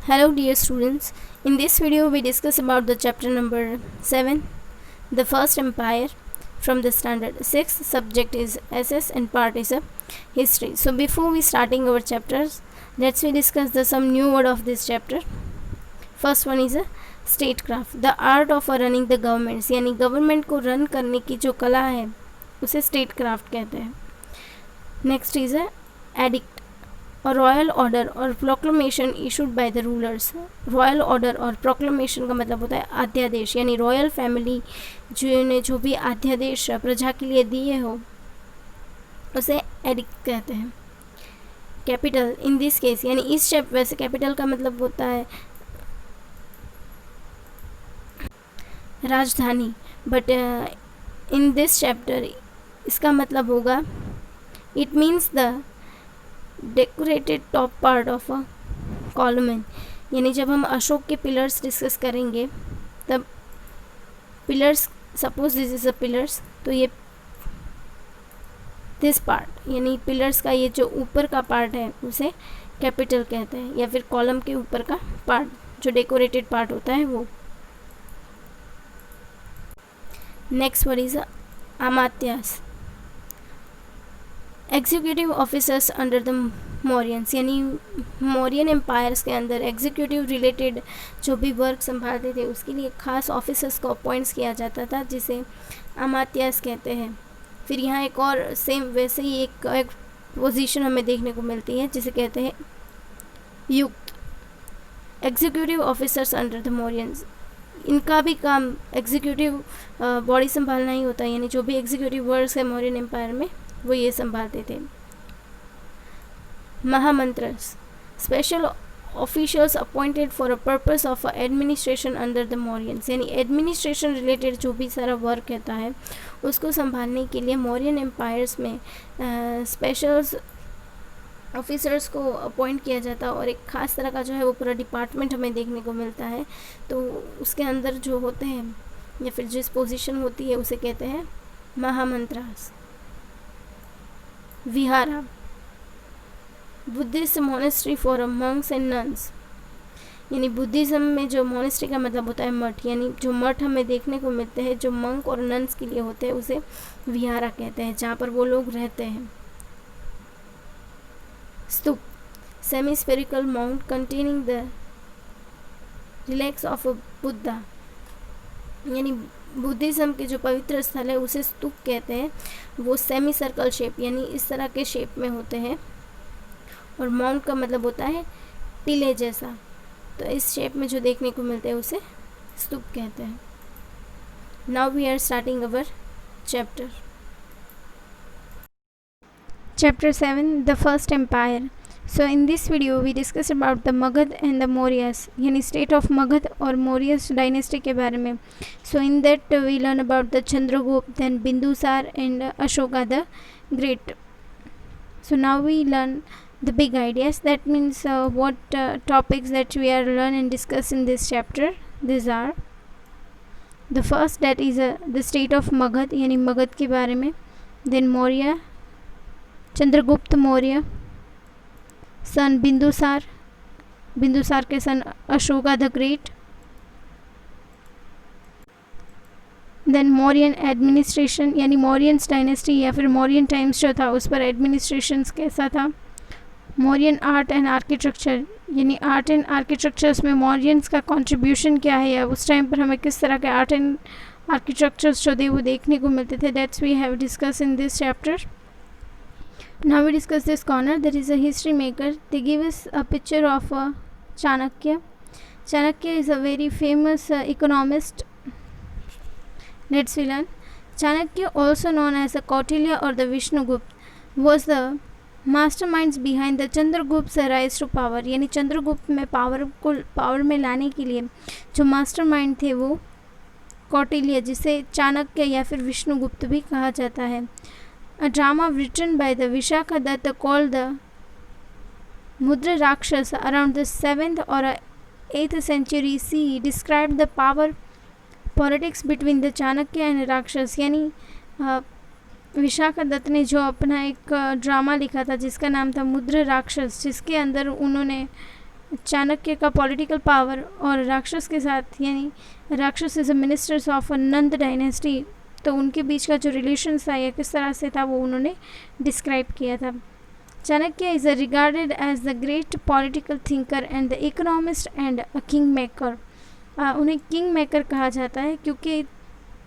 Hello dear students, in this video we discuss about the chapter number 7, the first empire from the standard 6. Subject is SS and part is a history. So before we starting our chapters, let's we discuss some new word of this chapter. First one is a statecraft, the art of running the governments, यानी government को run करने की जो कला है उसे statecraft कहते हैं. नेक्स्ट इज अ एडिक्ट और रॉयल ऑर्डर और proclamation issued by the rulers. Royal order और प्रोक्लेमेशन का मतलब होता है अध्यादेश, यानी रॉयल फैमिली ने जो भी अध्यादेश प्रजा के लिए दिए हो उसे एडिक्ट कहते हैं. कैपिटल इन दिस केस, यानी इस चैप्टर, वैसे कैपिटल का मतलब होता है राजधानी, बट इन दिस चैप्टर इसका मतलब होगा it means the decorated top part of a column. यानी जब हम अशोक के पिलर्स डिस्कस करेंगे तब pillars, suppose this is a pillars, तो ये दिस पार्ट यानी पिलर्स का ये जो ऊपर का पार्ट है उसे कैपिटल कहते हैं, या फिर कॉलम के ऊपर का पार्ट जो डेकोरेटेड पार्ट होता है वो. Next word is amatyas, executive officers under the Mauryans, यानी मौर्यन एम्पायर्स के अंदर एग्जीक्यूटिव रिलेटेड जो भी वर्क संभालते थे उसके लिए खास ऑफिसर्स को अपॉइंट्स किया जाता था जिसे अमात्यास कहते हैं. फिर यहाँ एक और सेम वैसे ही एक पोजीशन हमें देखने को मिलती है जिसे कहते हैं युक्त. Executive officers under the Mauryans, इनका भी काम एग्जीक्यूटिव बॉडी संभालना ही होता है, यानी जो भी एग्जीक्यूटिव वर्क्स है मौर्यन एम्पायर में वो ये संभालते थे. Mahamantras, special officials appointed for a purpose of administration under the Mauryans, यानी एडमिनिस्ट्रेशन रिलेटेड जो भी सारा वर्क रहता है उसको संभालने के लिए मौर्यन एम्पायर्स में स्पेशल ऑफिसर्स को अपॉइंट किया जाता है, और एक ख़ास तरह का जो है वो पूरा डिपार्टमेंट हमें देखने को मिलता है. तो उसके अंदर जो होते हैं या फिर जिस पोजीशन होती है उसे कहते हैं mahamantras. Vihara, Buddhist monastery for monks and nuns, यानी बुद्धिज़्म में जो मोनेस्ट्री का मतलब होता है मठ, यानी जो मठ हमें देखने को मिलते हैं जो मंक और नन्स के लिए होते हैं उसे विहारा कहते हैं, जहाँ पर वो लोग रहते हैं. Stupa, semi spherical mount containing the relics of a Buddha, यानी बुद्धिज़्म के जो पवित्र स्थल है उसे स्तूप कहते हैं. वो सेमी सर्कल शेप यानी इस तरह के शेप में होते हैं, और माउंट का मतलब होता है टीले जैसा, तो इस शेप में जो देखने को मिलते हैं उसे स्तूप कहते हैं. Now we are starting our chapter. Chapter 7, the first empire. So in this video we discuss about the Magad and the Mauryas, यानी state of Magad और Mauryas dynasty के बारे में. So in that we learn about the Chandragupta, then Bindusar and Ashoka the Great. So now we learn the big ideas. That means what topics that we are learn and discuss in this chapter. These are the first, that is the state of Magad, यानी मगध के बारे में. Then Maurya, Chandragupta Maurya, सन बिंदुसार, बिंदुसार के son Ashoka the great. Then Mauryan administration, यानी Mauryans dynasty या फिर Mauryan times जो था उस पर एडमिनिस्ट्रेशन कैसा था. मौर्यन आर्ट एंड आर्किटेक्चर, यानी आर्ट एंड आर्किटेक्चर्स में मौर्यंस का कंट्रीब्यूशन क्या है, या उस टाइम पर हमें किस तरह के आर्ट एंड आर्किटेक्चर्स जो थे वो देखने को मिलते थे. That's we have discuss in this chapter. Now we discuss this corner, that is a history maker. They give us a picture of Chanakya. Chanakya is a very famous economist. Let's learn. Chanakya, also known as the Kautilya or the Vishnugupta, was the masterminds behind the Chandragupt's rise to power. यानी चंद्रगुप्त में power में लाने के लिए जो mastermind थे वो कौटिल्य, जिसे चाणक्य या फिर विष्णुगुप्त भी कहा जाता है. A drama written by the Vishakadatta called the Mudra Rakshas around the 7th or 8th century CE described the power politics between the Chanakya and Rakshas. यानी विशाखादत्त ने जो अपना एक ड्रामा लिखा था जिसका नाम था मुद्र राक्षस, जिसके अंदर उन्होंने चाणक्य का पॉलिटिकल पावर और राक्षस के साथ, यानी राक्षस is a ministers of Nanda dynasty, तो उनके बीच का जो रिलेशन था या किस तरह से था वो उन्होंने डिस्क्राइब किया था. Chanakya is regarded as the great political thinker and the economist and a king maker. उन्हें किंग मेकर कहा जाता है क्योंकि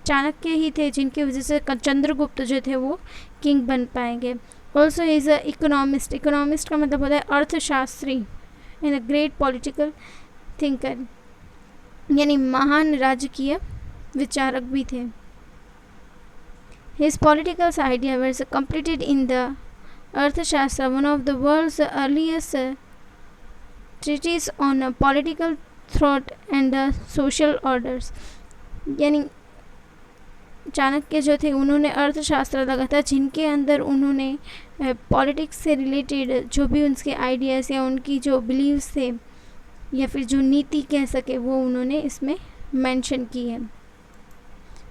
चाणक्य ही थे जिनकी वजह से चंद्रगुप्त जो थे वो किंग बन पाएंगे. Also is a economist. Economist का मतलब होता है अर्थशास्त्री and a great political thinker, यानी महान राजकीय विचारक भी थे. His political idea was completed in the Arthashastra, one of the world's earliest treatises on political thought and the social orders. यानी चाणक्य जो थे उन्होंने अर्थशास्त्र लगा था जिनके अंदर उन्होंने पॉलिटिक्स से रिलेटेड जो भी उनके आइडियाज़ या उनकी जो बिलीव्स थे या फिर जो नीति कह सके वो उन्होंने इसमें मेंशन की है.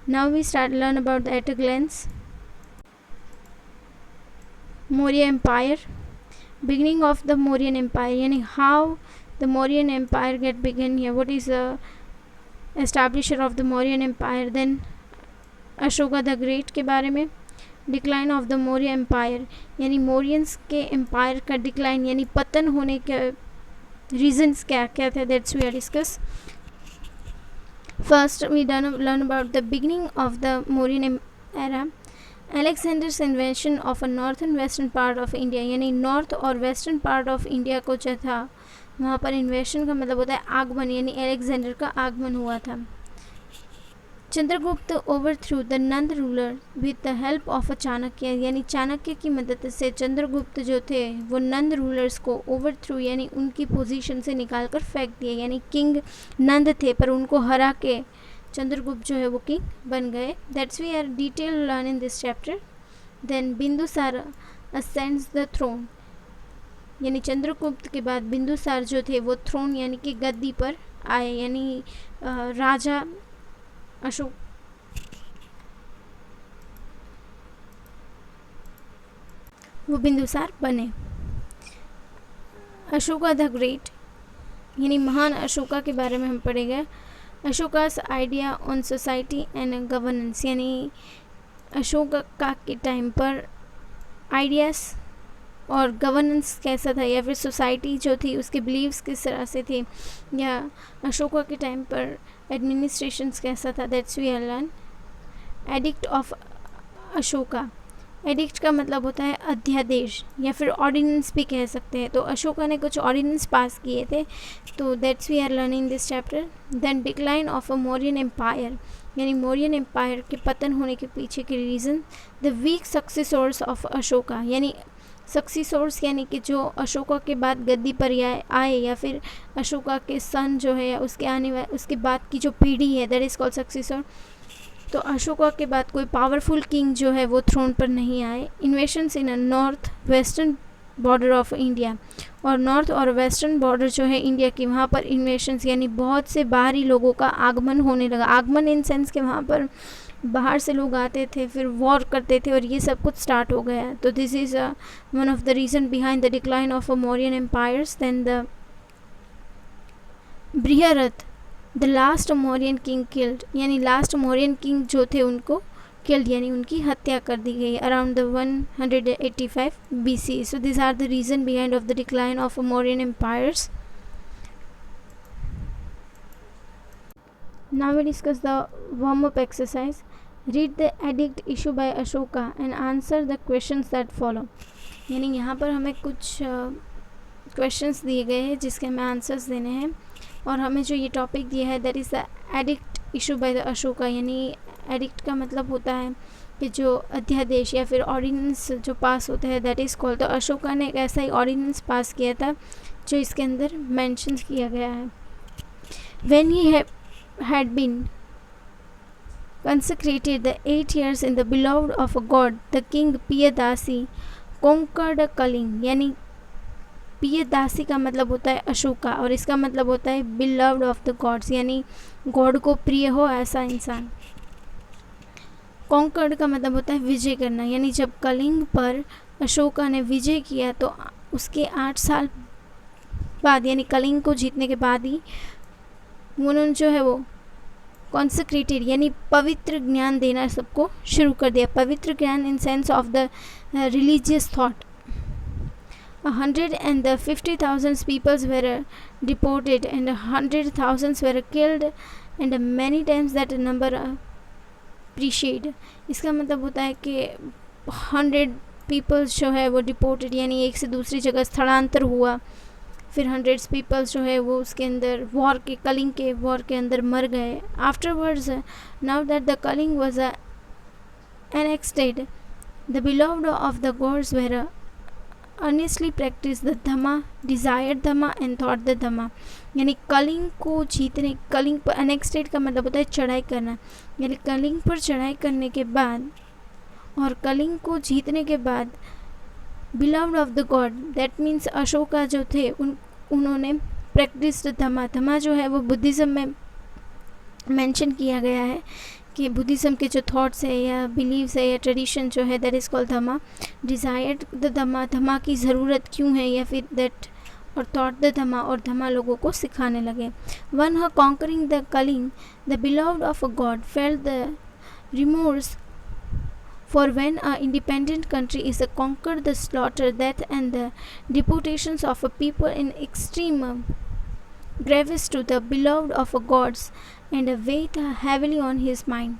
Now we start learn about the at a glance. Maurya Empire. Beginning of the Mauryan Empire, यानी how the Mauryan Empire get began here. What is the establisher of the Mauryan Empire? Then Ashoka the great के बारे में. Decline of the Maurya empire, यानी मौर्यंस के empire का decline यानी पतन होने के रीजन्स क्या क्या थे, that's we are discuss. First, we learn about the beginning of the Mauryan era. Alexander's invention of a northern western part of India, यानी नॉर्थ और वेस्टर्न पार्ट ऑफ इंडिया को जो था वहाँ पर इन्वेशन का मतलब होता है आगमन, यानी अलेक्जेंडर का आगमन हुआ था. Chandragupta overthrew the Nanda ruler with the help of a Chanakya, यानी चाणक्य की मदद से चंद्रगुप्त जो थे वो नंद रूलर्स को ओवरथ्रू यानी उनकी पोजीशन से निकाल कर फेंक दिए. यानी किंग नंद थे पर उनको हरा के चंद्रगुप्त जो है वो किंग बन गए. That's we are detail learn in this chapter. Then Bindusara ascends the throne, यानी चंद्रगुप्त के बाद बिंदुसार जो थे वो थ्रोन यानी कि गद्दी पर आए, यानी राजा अशोक वो बिंदुसार बने. अशोका द ग्रेट, यानी महान अशोका के बारे में हम पढ़ेंगे. Ashoka's idea on society and governance, यानी अशोका के टाइम पर आइडियाज़ और गवर्नेंस कैसा था या फिर सोसाइटी जो थी उसके बिलीव्स किस तरह से थे, या अशोका के टाइम पर एडमिनिस्ट्रेशंस कैसा था, that's we are learn. Edict of Ashoka. Edict का मतलब होता है अध्यादेश या फिर ऑर्डिनेंस भी कह सकते हैं. तो अशोका ने कुछ ऑर्डिनेंस पास किए थे, तो that's we are learning this chapter. Then decline of a Mauryan empire, यानी मौर्यन एम्पायर के पतन होने के पीछे के reason. The weak successors of Ashoka, यानी सक्सेसर्स यानी कि जो अशोका के बाद गद्दी पर आए या फिर अशोका के सन जो है उसके आने वाले उसके बाद की जो पीढ़ी है दैट इज़ कॉल्ड सक्सेसर. तो अशोका के बाद कोई पावरफुल किंग जो है वो थ्रोन पर नहीं आए. Invasions in north western border of India, और नॉर्थ और वेस्टर्न बॉर्डर जो है इंडिया की वहाँ पर इन्वेशंस यानी बहुत से बाहरी लोगों का आगमन होने लगा. आगमन इन सेंस के वहाँ पर बाहर से लोग आते थे फिर वॉर करते थे और ये सब कुछ स्टार्ट हो गया. तो this is one of the reason behind the decline of a Mauryan empires. Then the Brihadratha the last Mauryan king killed, यानी लास्ट मौर्यन किंग जो थे उनको किल्ड यानी उनकी हत्या कर दी गई around the 185 BC. So this are the reason behind of the decline of a Mauryan empires. Now we discuss the warm-up exercise. Read the edict issued by Ashoka and answer the questions that follow. यानी यहाँ पर हमें कुछ questions दिए गए हैं जिसके हमें आंसर्स देने हैं, और हमें जो ये टॉपिक दिया है that is the addict issue by the Ashoka. यानी एडिक्ट का मतलब होता है कि जो अध्यादेश या फिर ऑर्डिनेंस जो पास होते हैं दैट इज़ कॉल्ड. तो अशोका ने एक ऐसा ही ऑर्डिनेंस पास किया था जो इसके अंदर मेंशन किया गया है. When he had been consecrated the 8 years in the beloved of a god, the king Piyadasi conquered Kaling. यानी पियदासी का मतलब होता है अशोका और इसका मतलब होता है बिलव्ड ऑफ द गॉड्स, यानी गॉड को प्रिय हो ऐसा इंसान. कॉन्कर्ड का मतलब होता है विजय करना, यानी जब कलिंग पर अशोका ने विजय किया तो उसके 8 साल बाद यानी कलिंग को जीतने के बाद ही उन्होंने जो है वो कॉन्सेक्रेटेड यानी पवित्र ज्ञान देना सबको शुरू कर दिया। पवित्र ज्ञान in sense of the religious thought. 150,000 people were deported and 100,000 were killed and many times that number appreciated। इसका मतलब होता है कि 100 पीपल्स जो है वो डिपोर्टेड यानी एक से दूसरी जगह स्थलांतर हुआ, फिर 100 पीपल्स जो है वो उसके अंदर वॉर के कलिंग के वॉर के अंदर मर गए। Afterwards now that the Kalinga was annexed, the beloved of the gods were earnestly practice the Dhamma, desire Dhamma and thought the Dhamma. यानी कलिंग को जीतने, कलिंग पर अनेक्स्टेड का मतलब होता है चढ़ाई करना, यानी कलिंग पर चढ़ाई करने के बाद और कलिंग को जीतने के बाद beloved of the God, that means Ashoka जो थे उन्होंने प्रैक्टिस धमा। धमा जो है वो बुद्धिज़्म में मेंशन किया गया है कि बुद्धिज़्म के जो थॉट्स है या बिलीव्स है या ट्रेडिशन जो है that is called Dhamma. Desired the Dhamma, Dhamma की ज़रूरत क्यों है या फिर दैट, और थॉट द धमा, और धमा लोगों को सिखाने लगे। When her conquering the Kalinga the beloved of a god felt the remorse for when a independent country is conquered, the slaughter, death and the deportations of a people in extreme grievous to the beloved of a gods and weighed heavily on his mind।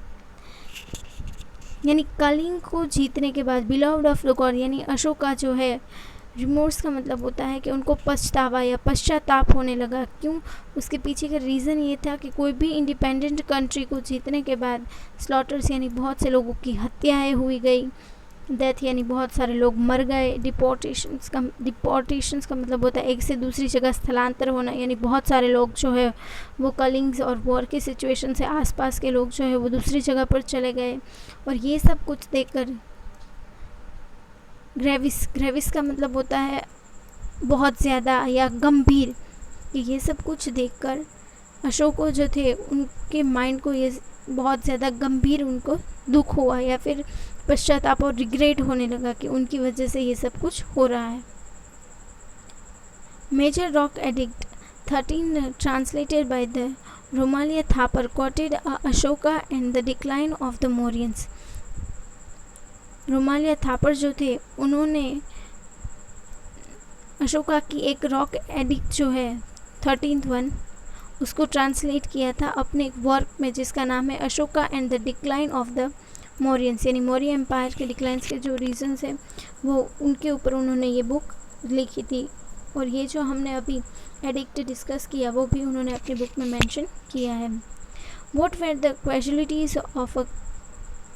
यानी कलिंग को जीतने के बाद beloved of the God यानी अशोका जो है, remorse का मतलब होता है कि उनको पछतावा या पश्चाताप होने लगा। क्यों? उसके पीछे का रीज़न ये था कि कोई भी इंडिपेंडेंट कंट्री को जीतने के बाद स्लॉटर्स यानी बहुत से लोगों की हत्याएं हुई गई, डेथ यानी बहुत सारे लोग मर गए, डिपोर्टेशंस का मतलब होता है एक से दूसरी जगह स्थलांतर होना, यानी बहुत सारे लोग जो है वो कलिंग्स और वॉर के सिचुएशन से आसपास के लोग जो है वो दूसरी जगह पर चले गए। और ये सब कुछ देखकर ग्रेविस का मतलब होता है बहुत ज़्यादा या गंभीर, कि ये सब कुछ देखकर अशोक जो थे उनके माइंड को ये बहुत ज़्यादा गंभीर उनको दुख हुआ या फिर पश्चाताप और रिग्रेट होने लगा कि उनकी वजह से ये सब कुछ हो रहा है। Major rock edict 13 translated by the Romila Thapar quoted Ashoka and the decline of the Mauryans. Romila Thapar जो थे उन्होंने अशोका की एक रॉक एडिक्ट जो है 13th वन उसको ट्रांसलेट किया था अपने एक वर्क में जिसका नाम है Ashoka and the decline of the Mauryans, यानी मौर्य एम्पायर के डिक्लाइंस के जो रीजंस हैं वो उनके ऊपर उन्होंने ये बुक लिखी थी। और ये जो हमने अभी एडिक्ट डिस्कस किया वो भी उन्होंने अपनी बुक में मेंशन किया है। What were the casualties of a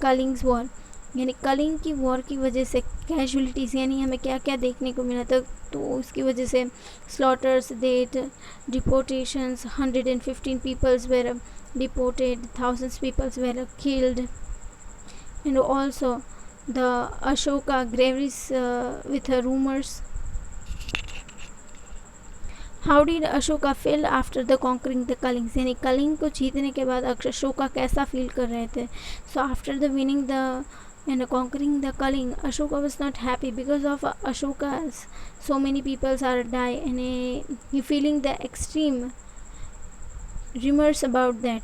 Kalinga's war, यानी कलिंग की वॉर की वजह से कैजुअलिटीज़ यानी हमें क्या क्या देखने को मिला था, तो उसकी वजह से slaughters, death, deportations, 115 peoples were deported, thousands peoples were killed, and also the Ashoka grieves with rumours. How did Ashoka feel after the conquering the Kalingas, यानी कलिंग को जीतने के बाद अशोका कैसा फील कर रहे थे। So after the winning the and conquering the Kaling, Ashoka was not happy because of Ashoka's so many peoples are die, and he feeling the extreme rumors about that.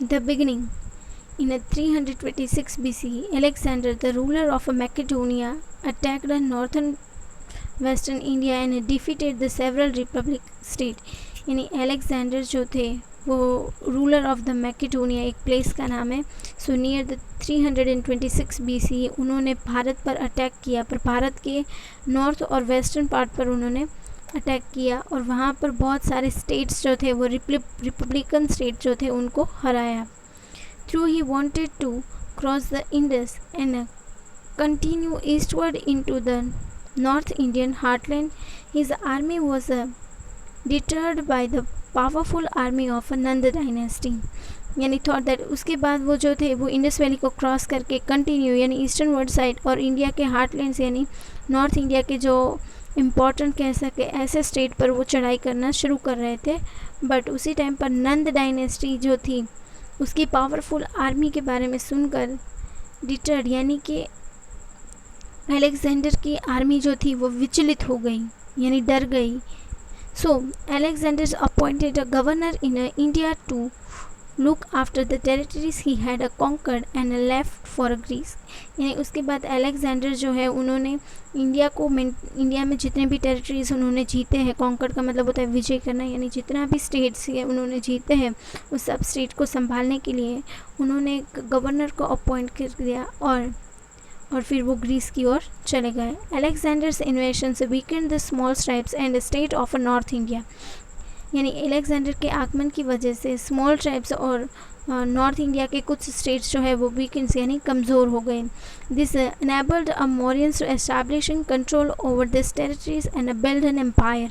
The beginning. In 326 BC, Alexander, the ruler of Macedonia, attacked northern western India and defeated the several republic states। यानी Alexander जो थे वो ruler of the Macedonia, एक place का नाम है, so near the 326 BC उन्होंने भारत पर अटैक किया, पर भारत के नॉर्थ और वेस्टर्न पार्ट पर उन्होंने अटैक किया और वहाँ पर बहुत सारे स्टेट्स जो थे वो रिपब्लिकन स्टेट जो थे उनको हराया। Though he wanted to cross the Indus and continue eastward into the north Indian heartland. His army was deterred by the powerful army of Nanda dynasty, यानी थॉट दैट उसके बाद वो जो थे वो इंडस वैली को क्रॉस करके कंटिन्यू यानी ईस्टर्न वर्ड साइड और इंडिया के हार्टलैंड्स यानी नॉर्थ इंडिया के जो इम्पॉर्टेंट कह सके ऐसे स्टेट पर वो चढ़ाई करना शुरू कर रहे थे। बट उसी टाइम पर नंद डायनेस्टी जो थी उसकी पावरफुल आर्मी के बारे में सुनकर डिटर्ड यानी कि अलेक्जेंडर की आर्मी जो थी वो विचलित हो गई, यानी डर गई. So Alexander appointed a governor in India to look after the territories he had conquered and left for Greece. यानी उसके बाद अलेक्जेंडर जो है उन्होंने इंडिया में जितने भी टेरिटरीज उन्होंने जीते हैं, कॉन्कर्ड का मतलब होता है विजय करना, यानी जितना भी स्टेट्स है उन्होंने जीते हैं, उस सब स्टेट को संभालने के लिए उन्होंने एक गवर्नर को अपॉइंट कर दिया और फिर वो ग्रीस की ओर चले गए. Alexander's invasions weakened the small tribes and state of north India. यानी अलेक्जेंडर के आगमन की वजह से स्मॉल ट्राइब्स और नॉर्थ इंडिया के कुछ स्टेट्स जो है वो वीकेंड्स यानी कमज़ोर हो गए. This enabled a Mauryans to establishing control over these territories and build an empire.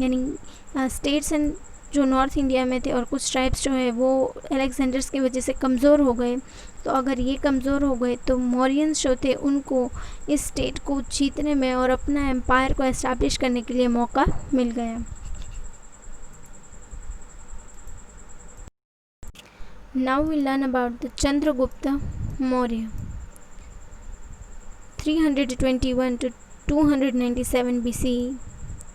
यानी स्टेट्स एंड जो नॉर्थ इंडिया में थे और कुछ ट्राइब्स जो है वो अलेक्जेंडर्स की वजह से कमज़ोर हो गए. तो अगर ये कमज़ोर हो गए तो मौर्यंस जो थे उनको इस स्टेट को जीतने में और अपना एम्पायर को एस्टैब्लिश करने के लिए मौका मिल गया. Now we learn about the Chandragupta Maurya 321 to 297 BCE.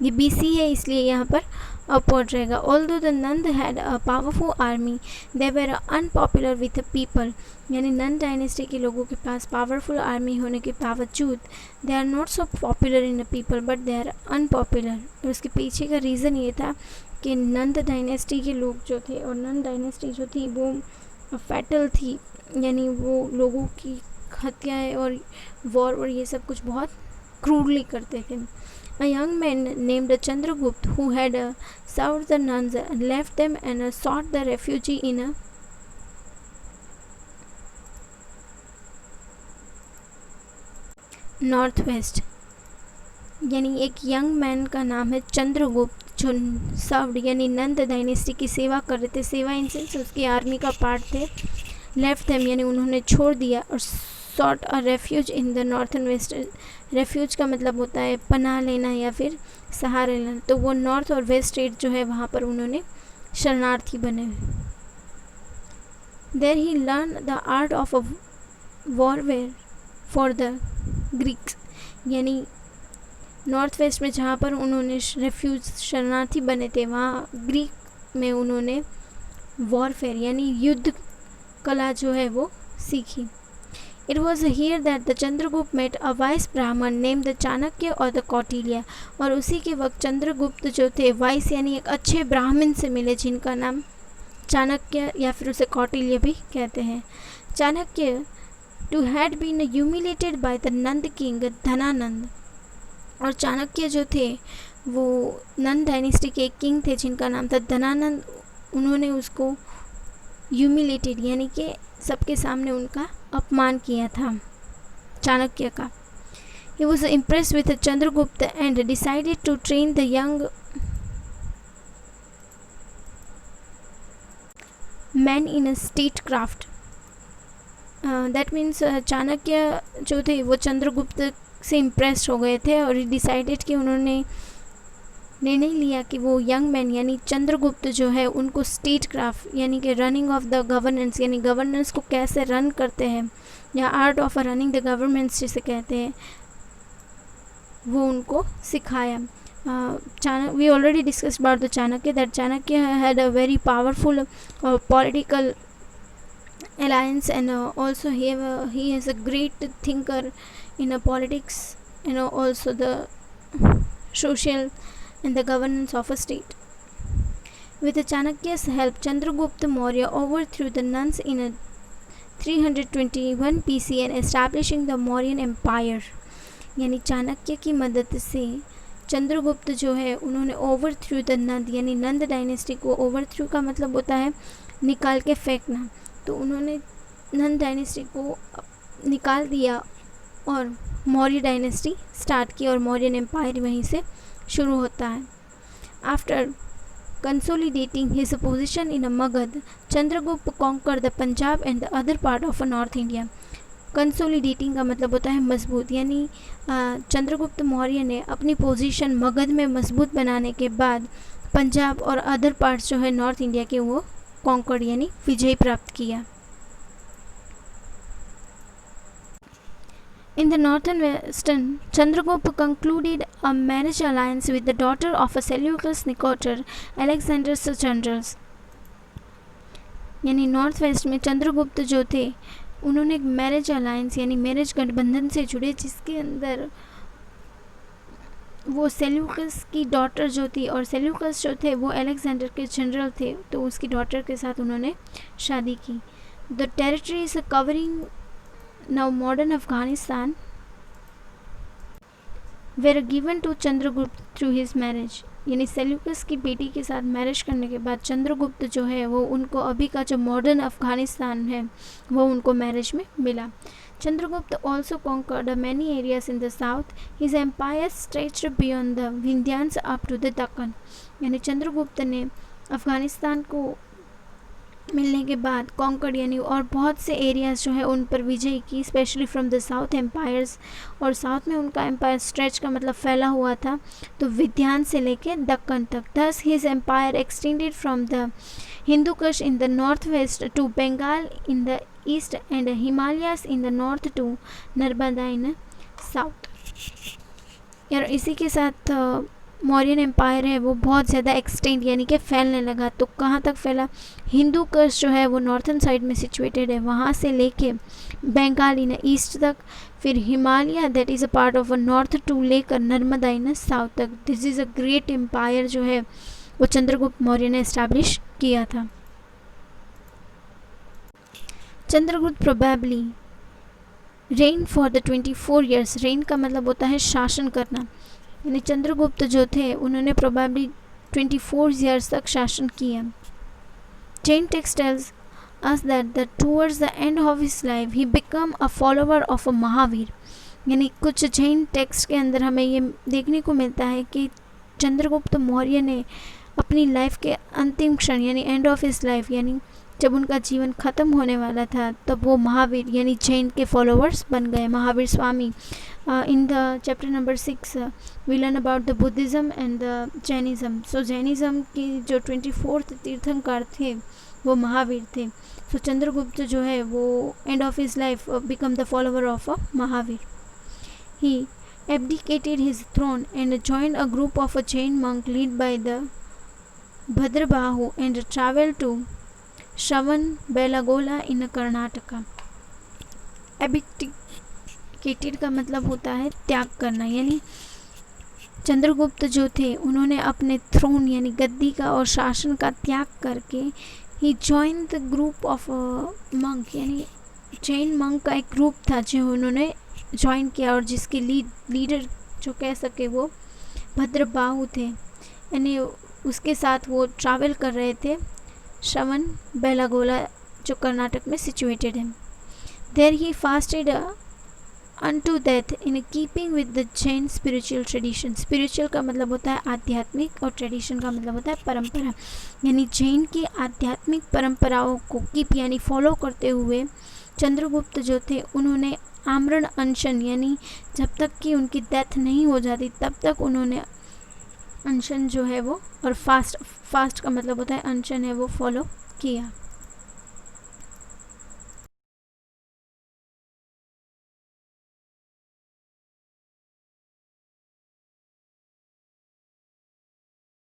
ये BC है इसलिए यहाँ पर अपवर्ड रहेगा. Although the Nand had a powerful army, they were unpopular with the people. यानी नंद डायनेस्टी के लोगों के पास पावरफुल आर्मी होने के बावजूद they are not so popular in the people but they are unpopular. और उसके पीछे का रीज़न ये था कि नंद डायनेस्टी के लोग जो थे और नंद डायनेस्टी जो थी वो फैटल थी, यानी वो लोगों की हत्याएं और वॉर और ये सब कुछ बहुत क्रूरली करते थे. A young man named Chandragupta who had served the nuns left them and sought the refuge in a north west. यानी एक यंग मैन का नाम है चंद्रगुप्त जो सर्व्ड यानी नंद डायनेस्टी की सेवा कर रहे थे. सेवा इन सेंस उसकी आर्मी का पार्ट थे. लेफ्ट देम यानी उन्होंने छोड़ दिया और sought a refuge in the northern west. Refuge का मतलब होता है पनाह लेना या फिर सहारा लेना. तो वो नॉर्थ और वेस्ट स्टेट जो है वहाँ पर उन्होंने शरणार्थी बने. There he learn the art of a वॉरवेयर फॉर द ग्रीक्स. यानी नॉर्थ वेस्ट में जहाँ पर उन्होंने रेफ्यूज शरणार्थी बने थे वहाँ ग्रीक में उन्होंने वॉरफेयर यानी युद्ध कला जो है वो सीखी. It was here that the Chandragupta met a wise Brahman named the Chanakya और the कौटिल्य. और उसी के वक्त चंद्रगुप्त जो थे वाइस यानी एक अच्छे ब्राह्मण से मिले जिनका नाम चाणक्य या फिर उसे कौटिल्य भी कहते हैं. Chanakya to had been humiliated by the Nand king Dhanananda. और चाणक्य जो थे वो नंद डायनेस्टी के एक किंग थे जिनका नाम था धनानंद. उन्होंने उसको ह्यूमिलेटेड यानी कि सबके सामने उनका अपमान किया था चाणक्य का. He was impressed with Chandragupta and decided to train the young man in a statecraft. That means Chanakya जो थे वो चंद्रगुप्त से इम्प्रेस हो गए थे और डिसाइडेड कि उन्होंने निर्णय लिया कि वो यंग मैन यानी चंद्रगुप्त जो है उनको स्टेट क्राफ्ट यानी कि रनिंग ऑफ द गवर्नेंस यानी गवर्नेंस को कैसे रन करते हैं या art of running the governments जिसे कहते हैं वो उनको सिखाया. We already discussed about the Chanakya that Chanakya had a very powerful political alliance and also he is a great thinker in politics and also the social and the governance of a state. With Chanakya's help, Chandragupta Maurya overthrew the nuns in 321 BC and establishing the Mauryan Empire. यानी चाणक्य की मदद से चंद्रगुप्त जो है उन्होंने ओवरथ्रू the नंद यानी नंद dynasty को. ओवरथ्रू का मतलब होता है निकाल के फेंकना. तो उन्होंने नंद डायनेस्टी को निकाल दिया और मौर्य डायनेस्टी स्टार्ट की और मौर्यन एम्पायर वहीं से शुरू होता है. After consolidating his position in Magadh, Chandragupta conquer the Punjab and the other part of north India. Consolidating का मतलब होता है मजबूत. यानी चंद्रगुप्त मौर्य ने अपनी पोजीशन मगध में मजबूत बनाने के बाद पंजाब और अदर पार्ट्स जो है नॉर्थ इंडिया के वो कॉन्कर्ड यानी विजय प्राप्त किया. In the northern western, Chandragupta concluded a marriage alliance with the daughter of a Seleucus Nicator, Alexander Secundus. यानी नॉर्थ वेस्ट में चंद्रगुप्त जो थे उन्होंने एक मैरिज अलायंस यानी मैरिज गठबंधन से जुड़े, जिसके अंदर वो सेल्यूकस की डॉटर जो थी, और सेल्यूकस जो थे वो अलेक्जेंडर के जनरल थे, तो उसकी डॉटर के साथ उन्होंने शादी की. The territories covering now modern Afghanistan were given to Chandragupta through his marriage. यानी सेल्यूकस की बेटी के साथ मैरिज करने के बाद चंद्रगुप्त जो है वो उनको अभी का जो मॉडर्न अफगानिस्तान है वो उनको मैरिज में मिला. Chandragupta also conquered many areas in the south. His empire stretched beyond the Vindhyans up to the Deccan. यानी चंद्रगुप्त ने अफगानिस्तान को मिलने के बाद कॉन्कर्ड यानी और बहुत से एरियाज जो है उन पर विजय की, specially from the south empires. और साउथ में उनका एम्पायर स्ट्रेच का मतलब फैला हुआ था, तो विध्यान से लेके दक्कन तक. thus his empire extended from the Hindu Kush in the northwest to Bengal in the east and Himalayas in the north to Narbada in the south. यार इसी के साथ मौर्यन एम्पायर है वो बहुत ज़्यादा एक्सटेंड यानी कि फैलने लगा. तो कहाँ तक फैला? हिंदू कश जो है वो नॉर्थन साइड में सिचुएटेड है, वहाँ से लेके बंगाल इन ईस्ट तक, फिर Himalaya that is a part of a north to लेकर नर्मदा इन साउथ तक. This is a great empire जो है वो चंद्रगुप्त मौर्य ने एस्टैब्लिश किया था. Chandragupta probably reign for the 24 years. Reign का मतलब होता है शासन करना, यानी चंद्रगुप्त जो थे उन्होंने प्रोबेबली 24 ईयर्स तक शासन किया. Jain text tells us that towards the end of his life he became a follower of a Mahavir. यानी कुछ जैन टेक्स्ट के अंदर हमें ये देखने को मिलता है कि चंद्रगुप्त मौर्य ने अपनी लाइफ के अंतिम क्षण यानी एंड ऑफ हिज लाइफ यानी जब उनका जीवन ख़त्म होने वाला था तब वो महावीर यानी जैन के फॉलोअर्स बन गए, Mahavir Swami. In the chapter number 6 we learn about the Buddhism and the Jainism. So Jainism के जो 24th तीर्थंकर थे वो महावीर थे. सो चंद्रगुप्त जो है वो end of his life become the follower of a Mahavir. He abdicated his throne and joined a group of a Jain monk led by the Bhadrabahu and traveled to Shravanbelagola in Karnataka. Abdicated का मतलब होता है त्याग करना, यानी चंद्रगुप्त जो थे उन्होंने अपने थ्रोन यानी गद्दी का और शासन का त्याग करके he join the group of monk यानी जैन मंक का एक ग्रुप था जो उन्होंने ज्वाइन किया और जिसके लीडर जो कह सके वो भद्रबाहु थे. यानी उसके साथ वो ट्रैवल कर रहे थे श्रवणबेलागोला जो कर्नाटक में सिचुएटेड है. There he fasted unto death in keeping with the Jain spiritual tradition. Spiritual का मतलब होता है आध्यात्मिक और ट्रेडिशन का मतलब होता है परंपरा. यानी जैन की आध्यात्मिक परंपराओं को कीप यानी फॉलो करते हुए चंद्रगुप्त जो थे उन्होंने आमरण अनशन यानी जब तक कि उनकी डेथ नहीं हो जाती तब तक उन्होंने अनशन जो है वो और फास्ट का मतलब होता है अनशन है वो फॉलो किया.